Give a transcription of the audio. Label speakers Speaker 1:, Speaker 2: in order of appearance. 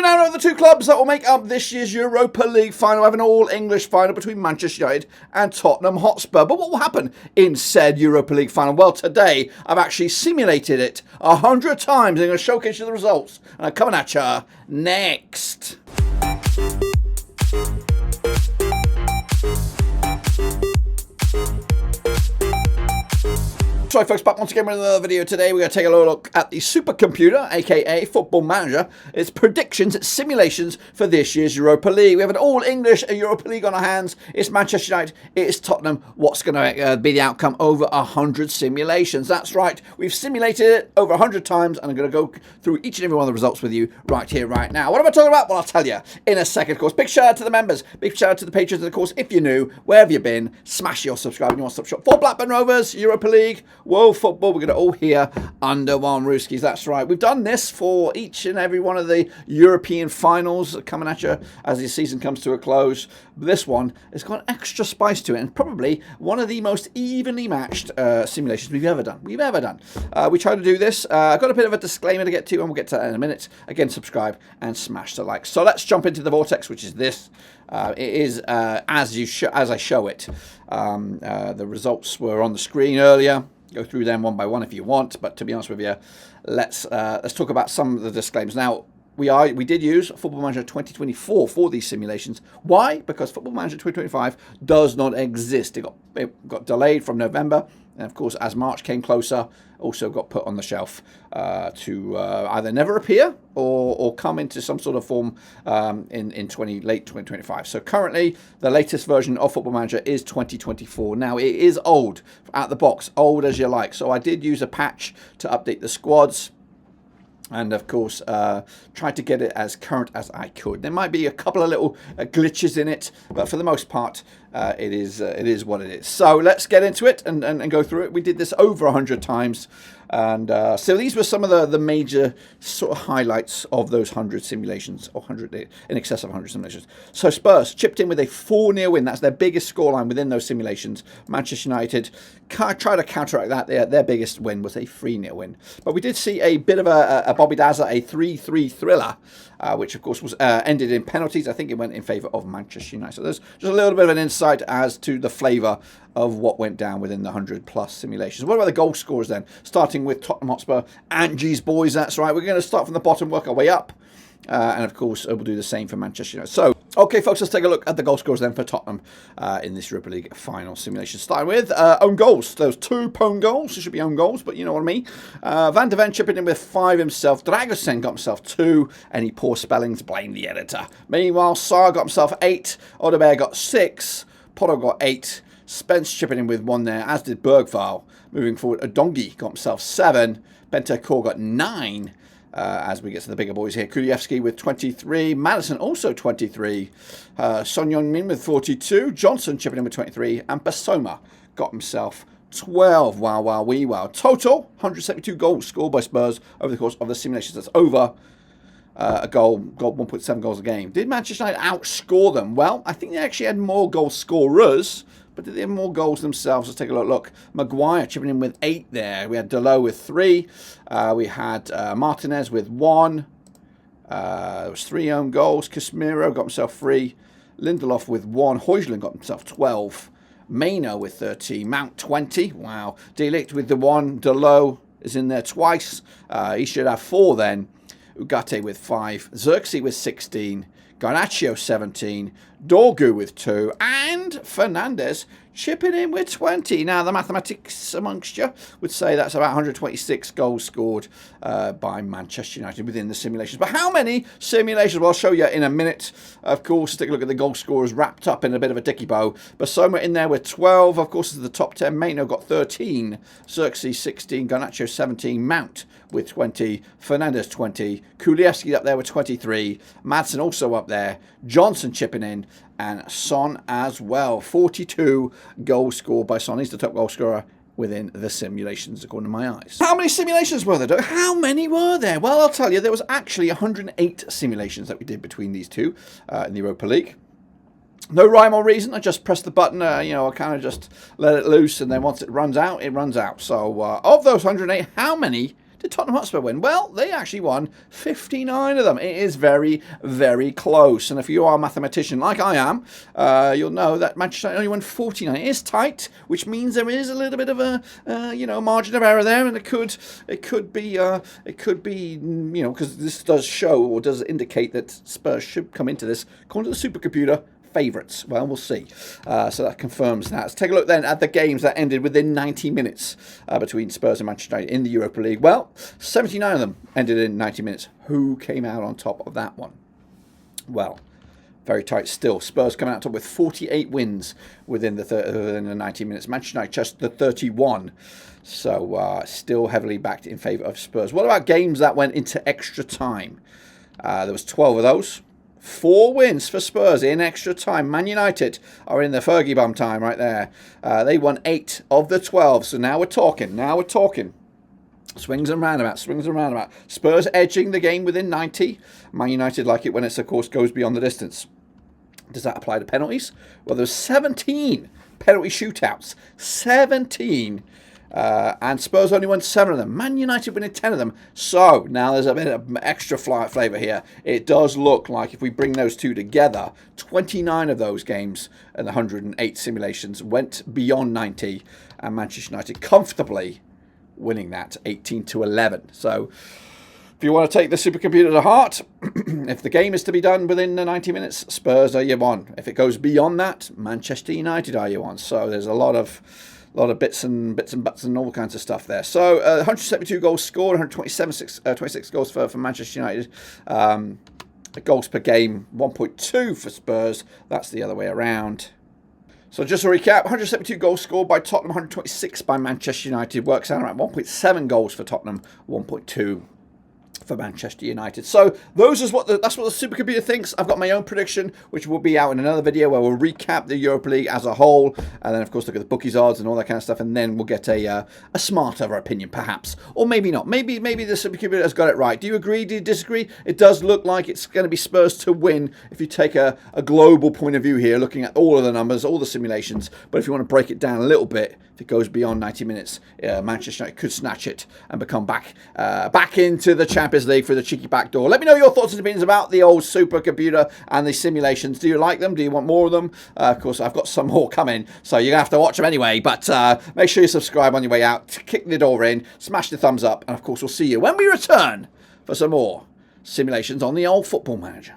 Speaker 1: We now know the two clubs that will make up this year's Europa League final. We have an all-English final between Manchester United and Tottenham Hotspur. But what will happen in said Europa League final? Well, today I've actually simulated it 100 times. I'm going to showcase you the results. And I'm coming at you next. Sorry folks, back once again with another video. Today we're going to take a look at the supercomputer, aka Football Manager. Its predictions, its simulations for this year's Europa League. We have an all-English Europa League on our hands. It's Manchester United, it's Tottenham. What's going to be the outcome? Over 100 simulations. That's right, we've simulated it over 100 times, and I'm going to go through each and every one of the results with you right here, right now. What am I talking about? Well, I'll tell you in a second, of course. Big shout out to the members, big shout out to the patrons, and of course, if you're new, where have you been? Smash your subscribe and your one-stop shop for Blackburn Rovers, Europa League, World Football. We're going to all hear under one rooskies. That's right. We've done this for each and every one of the European finals coming at you as the season comes to a close. This one has got extra spice to it, and probably one of the most evenly matched simulations we've ever done. We tried to do this. I've got a bit of a disclaimer to get to, and we'll get to that in a minute. Again, subscribe and smash the like. So let's jump into the vortex, which is this. It is as I show it. The results were on the screen earlier. Go through them one by one if you want, but to be honest with you, let's talk about some of the disclaimers. Now, we did use Football Manager 2024 for these simulations. Why? Because Football Manager 2025 does not exist. It got delayed from November, and of course, as March came closer, also got put on the shelf to either never appear or come into some sort of form in late 2025. So currently, the latest version of Football Manager is 2024. Now, it is old, out the box, old as you like. So I did use a patch to update the squads. And of course, tried to get it as current as I could. There might be a couple of little glitches in it, but for the most part, it is what it is. So let's get into it and go through it. We did this over 100 times. And so these were some of the major sort of highlights of those 100 simulations, or 100 in excess of 100 simulations. So Spurs chipped in with a 4-0 win. That's their biggest scoreline within those simulations. Manchester United tried to counteract that. Their biggest win was a 3-0 win. But we did see a bit of a Bobby Dazzler, a 3-3 thriller, which of course was ended in penalties. I think it went in favour of Manchester United. So there's just a little bit of an insight as to the flavour of what went down within the 100+ simulations. What about the goal scorers then? Starting with Tottenham Hotspur, Angie's boys, that's right. We're going to start from the bottom, work our way up. And of course, we'll do the same for Manchester United. So, okay, folks, let's take a look at the goal scorers then for Tottenham in this Europa League final simulation. Starting with own goals. Those 2 own goals. It should be own goals, but you know what I mean. Van de Ven chipping in with 5 himself. Dragosen got himself 2. Any poor spellings, blame the editor. Meanwhile, Sarr got himself 8. Odegaard got 6. Poto got 8. Spence chipping in with 1 there, as did Bergval. Moving forward, Odongi got himself 7. Bentancur got 9. As we get to the bigger boys here, Kulievski with 23. Madison also 23. Son Heung-min with 42. Johnson chipping in with 23. And Basoma got himself 12. Wow, wow, wee, wow. Total, 172 goals scored by Spurs over the course of the simulations. That's over a goal, 1.7 goals a game. Did Manchester United outscore them? Well, I think they actually had more goal scorers, but did they have more goals themselves? Let's take a look. Maguire chipping in with 8 there. We had Delo with 3. We had Martinez with 1. There was 3 own goals. Casemiro got himself 3. Lindelof with 1. Højlund got himself 12. Maino with 13. Mount 20. Wow. De Ligt with the 1. Delo is in there twice. He should have 4 then. Ugarte with 5. Xerxes with 16. Garnacho 17, Dorgu with 2, and Fernandes chipping in with 20. Now, the mathematics amongst you would say that's about 126 goals scored by Manchester United within the simulations. But how many simulations? Well, I'll show you in a minute. Of course, take a look at the goal scorers wrapped up in a bit of a dicky bow. Basoma in there with 12. Of course, is the top 10. Maino got 13. Xerxes 16. Garnacho 17. Mount with 20. Fernandes 20. Kulievski up there with 23. Madsen also up there. Johnson chipping in. And Son as well. 42 goals scored by Son. He's the top goal scorer within the simulations, according to my eyes. How many simulations were there? How many were there? Well, I'll tell you, there was actually 108 simulations that we did between these two in the Europa League. No rhyme or reason. I just press the button, I kind of just let it loose, and then once it runs out, it runs out. So, of those 108, how many Did Tottenham Hotspur win? Well, they actually won 59 of them. It is very, very close. And if you are a mathematician like I am, you'll know that Manchester United only won 49. It is tight, which means there is a little bit of a margin of error there, and it could be because this does show or does indicate that Spurs should come into this according to the supercomputer favourites. Well, we'll see. So that confirms that. Let's take a look then at the games that ended within 90 minutes between Spurs and Manchester United in the Europa League. Well, 79 of them ended in 90 minutes. Who came out on top of that one? Well, very tight still. Spurs coming out top with 48 wins within the 90 minutes. Manchester United just the 31. So still heavily backed in favour of Spurs. What about games that went into extra time? There was 12 of those. 4 wins for Spurs in extra time. Man United are in the Fergie bum time right there. They won 8 of the 12. So now we're talking. Swings and roundabouts. Spurs edging the game within 90. Man United like it when it, of course, goes beyond the distance. Does that apply to penalties? Well, there's 17 penalty shootouts. 17. And Spurs only won 7 of them. Man United winning 10 of them. So now there's a bit of extra flavour here. It does look like if we bring those two together, 29 of those games and the 108 simulations went beyond 90, and Manchester United comfortably winning that 18-11. So if you want to take the supercomputer to heart, if the game is to be done within the 90 minutes, Spurs are your one. If it goes beyond that, Manchester United are your one. So there's a lot of bits and buts and all kinds of stuff there. So 172 goals scored, 26 goals for Manchester United. Goals per game, 1.2 for Spurs. That's the other way around. So just to recap, 172 goals scored by Tottenham, 126 by Manchester United. Works out around 1.7 goals for Tottenham, 1.2 for Manchester United. So that's what the supercomputer thinks. I've got my own prediction, which will be out in another video where we'll recap the Europa League as a whole, and then of course look at the bookies odds and all that kind of stuff, and then we'll get a smarter opinion perhaps, or maybe not. Maybe the supercomputer has got it right. Do you agree? Do you disagree? It does look like it's going to be Spurs to win if you take a global point of view here, looking at all of the numbers, all the simulations. But if you want to break it down a little bit, if it goes beyond 90 minutes, Manchester United could snatch it and become back into the Champions League through the cheeky back door. Let me know your thoughts and opinions about the old supercomputer and the simulations. Do you like them? Do you want more of them? Of course, I've got some more coming, so you're going to have to watch them anyway. But make sure you subscribe on your way out, kick the door in, smash the thumbs up, and of course, we'll see you when we return for some more simulations on the old Football Manager.